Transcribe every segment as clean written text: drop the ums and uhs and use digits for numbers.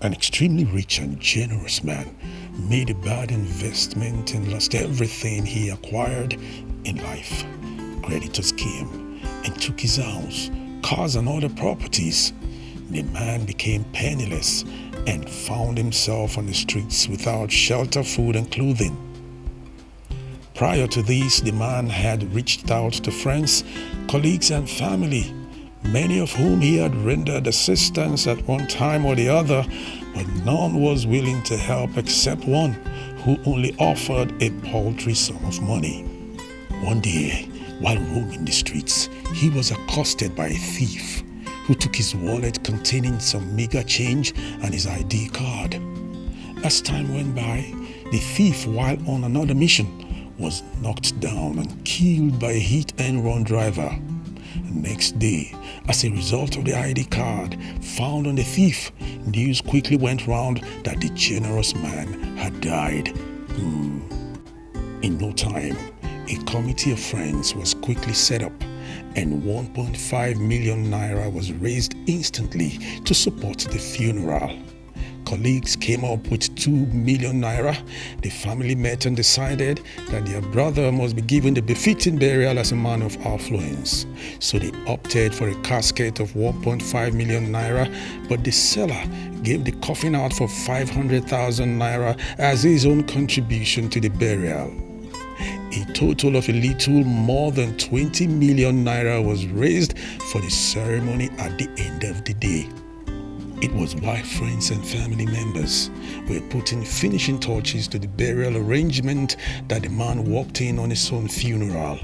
An extremely rich and generous man made a bad investment and lost everything he acquired in life. Creditors came and took his house, cars and other properties. The man became penniless and found himself on the streets without shelter, food and clothing. Prior to this, the man had reached out to friends, colleagues and family, many of whom he had rendered assistance at one time or the other, but none was willing to help except one who only offered a paltry sum of money. One day, while roaming the streets, he was accosted by a thief who took his wallet containing some meager change and his ID card. As time went by, the thief, while on another mission, was knocked down and killed by a hit-and-run driver. Next day, as a result of the ID card found on the thief, news quickly went round that the generous man had died. In no time, a committee of friends was quickly set up and 1.5 million naira was raised instantly to support the funeral. Colleagues came up with 2 million naira. The family met and decided that their brother must be given the befitting burial as a man of affluence. So they opted for a casket of 1.5 million naira, but the seller gave the coffin out for 500,000 naira as his own contribution to the burial. A total of a little more than 20 million naira was raised for the ceremony at the end of the day. It was while friends and family members were putting finishing touches to the burial arrangement that the man walked in on his own funeral.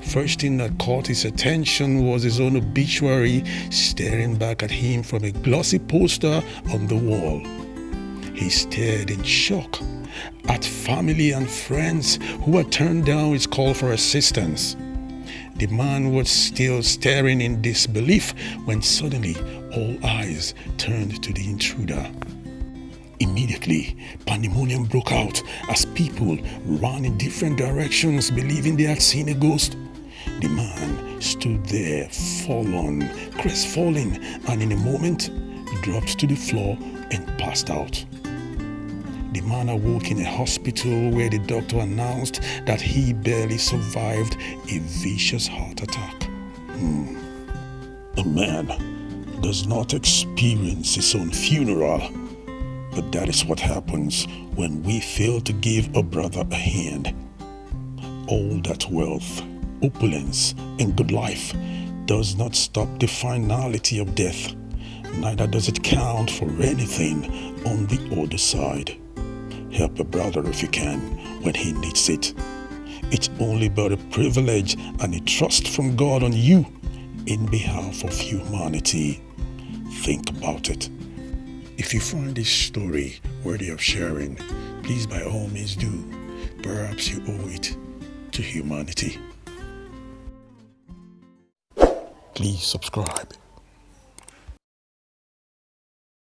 First thing that caught his attention was his own obituary staring back at him from a glossy poster on the wall. He stared in shock at family and friends who had turned down his call for assistance. The man was still staring in disbelief when suddenly all eyes turned to the intruder. Immediately, pandemonium broke out as people ran in different directions believing they had seen a ghost. The man stood there, fallen, crestfallen, and in a moment dropped to the floor and passed out. The man awoke in a hospital where the doctor announced that he barely survived a vicious heart attack. A man does not experience his own funeral, but that is what happens when we fail to give a brother a hand. All that wealth, opulence, and good life does not stop the finality of death. Neither does it count for anything on the other side. Help a brother if you can when he needs it. It's only but a privilege and a trust from God on you in behalf of humanity. Think about it. If you find this story worthy of sharing, please by all means do. Perhaps you owe it to humanity. Please subscribe.